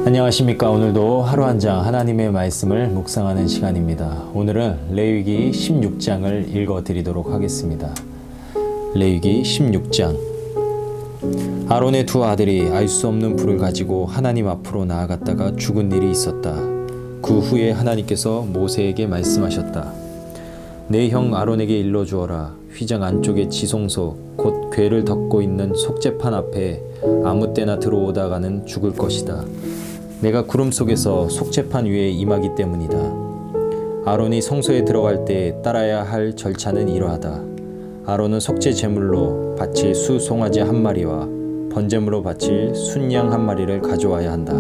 안녕하십니까. 오늘도 하루 한 장 하나님의 말씀을 묵상하는 시간입니다. 오늘은 레위기 16장을 읽어드리도록 하겠습니다. 레위기 16장. 아론의 두 아들이 알 수 없는 불을 가지고 하나님 앞으로 나아갔다가 죽은 일이 있었다. 그 후에 하나님께서 모세에게 말씀하셨다. 내 형 아론에게 일러주어라. 휘장 안쪽에 지성소 곧 궤를 덮고 있는 속죄판 앞에 아무 때나 들어오다가는 죽을 것이다. 내가 구름 속에서 속죄판 위에 임하기 때문이다. 아론이 성소에 들어갈 때 따라야 할 절차는 이러하다. 아론은 속죄 제물로 바칠 수 송아지 한 마리와 번제물로 바칠 순양 한 마리를 가져와야 한다.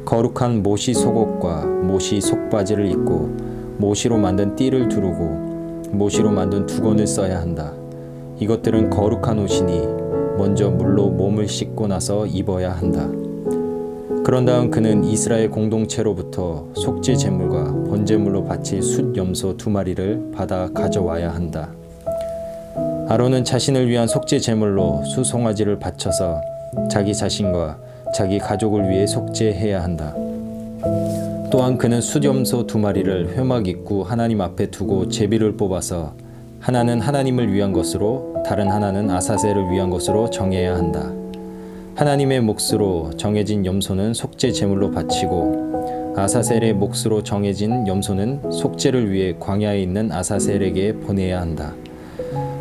거룩한 모시 속옷과 모시 속바지를 입고 모시로 만든 띠를 두르고 모시로 만든 두건을 써야 한다. 이것들은 거룩한 옷이니 먼저 물로 몸을 씻고 나서 입어야 한다. 그런 다음 그는 이스라엘 공동체로부터 속죄 제물과 번제물로 바칠 숫 염소 2마리를 받아 가져와야 한다. 아론은 자신을 위한 속죄 제물로 수송아지를 바쳐서 자기 자신과 자기 가족을 위해 속죄해야 한다. 또한 그는 숫 염소 2마리를 회막 입구 하나님 앞에 두고 제비를 뽑아서 하나는 하나님을 위한 것으로 다른 하나는 아사셀을 위한 것으로 정해야 한다. 하나님의 몫으로 정해진 염소는 속죄 제물로 바치고 아사셀의 몫으로 정해진 염소는 속죄를 위해 광야에 있는 아사셀에게 보내야 한다.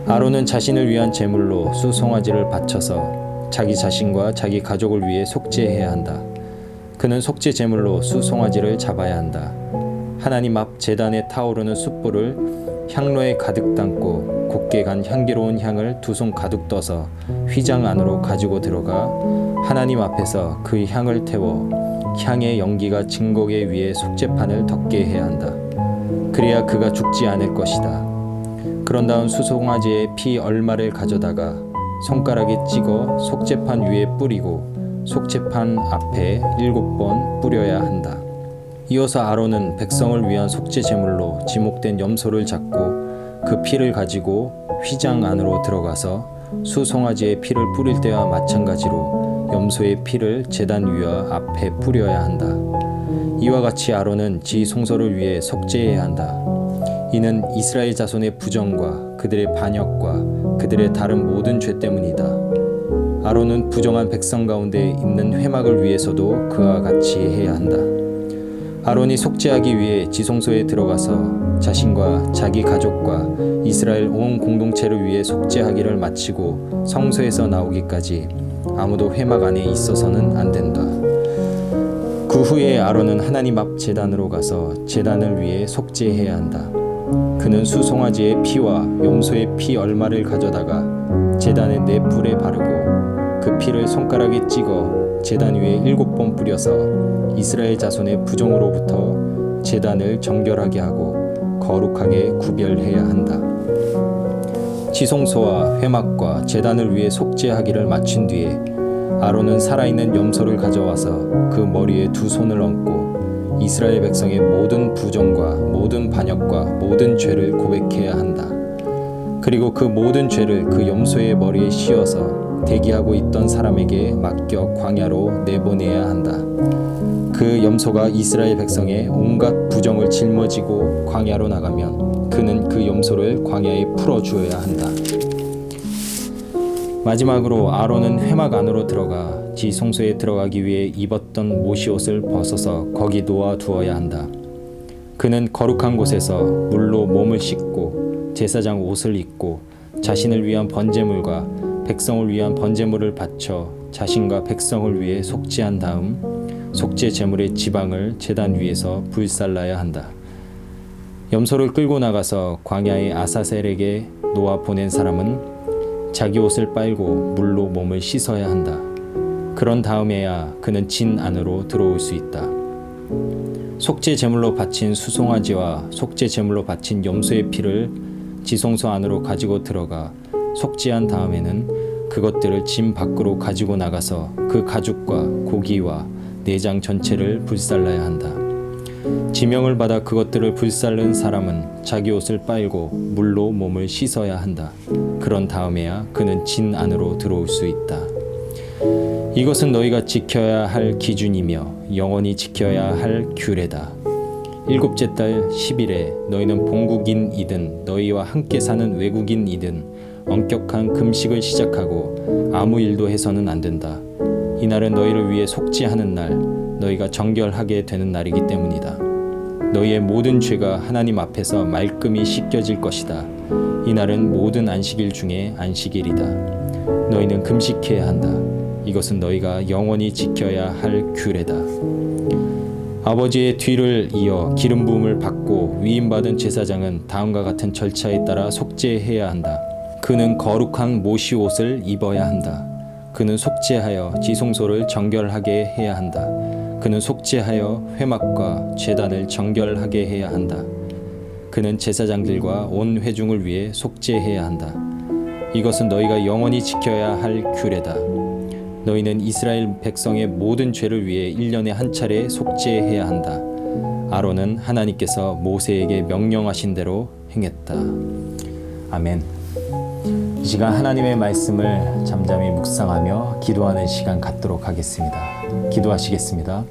아론은 자신을 위한 제물로 수송아지를 바쳐서 자기 자신과 자기 가족을 위해 속죄해야 한다. 그는 속죄 제물로 수송아지를 잡아야 한다. 하나님 앞 제단에 타오르는 숯불을 향로에 가득 담고 곱게 간 향기로운 향을 2손 가득 떠서 휘장 안으로 가지고 들어가 하나님 앞에서 그 향을 태워 향의 연기가 증거계 위에 속죄판을 덮게 해야 한다. 그래야 그가 죽지 않을 것이다. 그런 다음 수송아지의 피 얼마를 가져다가 손가락에 찍어 속죄판 위에 뿌리고 속죄판 앞에 7번 뿌려야 한다. 이어서 아론은 백성을 위한 속죄 제물로 지목된 염소를 잡고 그 피를 가지고 휘장 안으로 들어가서 수송아지의 피를 뿌릴 때와 마찬가지로 염소의 피를 제단 위와 앞에 뿌려야 한다. 이와 같이 아론은 지성소를 위해 속죄해야 한다. 이는 이스라엘 자손의 부정과 그들의 반역과 그들의 다른 모든 죄 때문이다. 아론은 부정한 백성 가운데 있는 회막을 위해서도 그와 같이 해야 한다. 아론이 속죄하기 위해 지성소에 들어가서 자신과 자기 가족과 이스라엘 온 공동체를 위해 속죄하기를 마치고 성소에서 나오기까지 아무도 회막 안에 있어서는 안 된다. 그 후에 아론은 하나님 앞 제단으로 가서 제단을 위해 속죄해야 한다. 그는 수송아지의 피와 염소의 피 얼마를 가져다가 제단의 4뿔에 바르고 그 피를 손가락에 찍어 제단 위에 7번 뿌려서 이스라엘 자손의 부정으로부터 제단을 정결하게 하고 거룩하게 구별해야 한다. 지성소와 회막과 제단을 위해 속죄하기를 마친 뒤에 아론은 살아있는 염소를 가져와서 그 머리에 2손을 얹고 이스라엘 백성의 모든 부정과 모든 반역과 모든 죄를 고백해야 한다. 그리고 그 모든 죄를 그 염소의 머리에 씌워서 대기하고 있던 사람에게 맡겨 광야로 내보내야 한다. 그 염소가 이스라엘 백성의 온갖 부정을 짊어지고 광야로 나가면 그는 그 염소를 광야에 풀어주어야 한다. 마지막으로 아론은 회막 안으로 들어가 지성소에 들어가기 위해 입었던 모시옷을 벗어서 거기 놓아 두어야 한다. 그는 거룩한 곳에서 물로 몸을 씻고 제사장 옷을 입고 자신을 위한 번제물과 백성을 위한 번제물을 바쳐 자신과 백성을 위해 속죄한 다음 속죄 제물의 지방을 제단 위에서 불살라야 한다. 염소를 끌고 나가서 광야의 아사셀에게 놓아 보낸 사람은 자기 옷을 빨고 물로 몸을 씻어야 한다. 그런 다음에야 그는 진 안으로 들어올 수 있다. 속죄 제물로 바친 수송아지와 속죄 제물로 바친 염소의 피를 지성소 안으로 가지고 들어가 속죄한 다음에는 그것들을 진 밖으로 가지고 나가서 그 가죽과 고기와 내장 전체를 불살라야 한다. 지명을 받아 그것들을 불살른 사람은 자기 옷을 빨고 물로 몸을 씻어야 한다. 그런 다음에야 그는 진 안으로 들어올 수 있다. 이것은 너희가 지켜야 할 기준이며 영원히 지켜야 할 규례다. 일곱째 달 10일에 너희는 본국인이든 너희와 함께 사는 외국인이든 엄격한 금식을 시작하고 아무 일도 해서는 안 된다. 이날은 너희를 위해 속죄하는 날, 너희가 정결하게 되는 날이기 때문이다. 너희의 모든 죄가 하나님 앞에서 말끔히 씻겨질 것이다. 이날은 모든 안식일 중에 안식일이다. 너희는 금식해야 한다. 이것은 너희가 영원히 지켜야 할 규례다. 아버지의 뒤를 이어 기름 부음을 받고 위임받은 제사장은 다음과 같은 절차에 따라 속죄해야 한다. 그는 거룩한 모시 옷을 입어야 한다. 그는 속죄하여 지성소를 정결하게 해야 한다. 그는 속죄하여 회막과 제단을 정결하게 해야 한다. 그는 제사장들과 온 회중을 위해 속죄해야 한다. 이것은 너희가 영원히 지켜야 할 규례다. 너희는 이스라엘 백성의 모든 죄를 위해 1년에 한 차례 속죄해야 한다. 아론은 하나님께서 모세에게 명령하신 대로 행했다. 아멘. 이 시간 하나님의 말씀을 잠잠히 묵상하며 기도하는 시간 갖도록 하겠습니다. 기도하시겠습니다.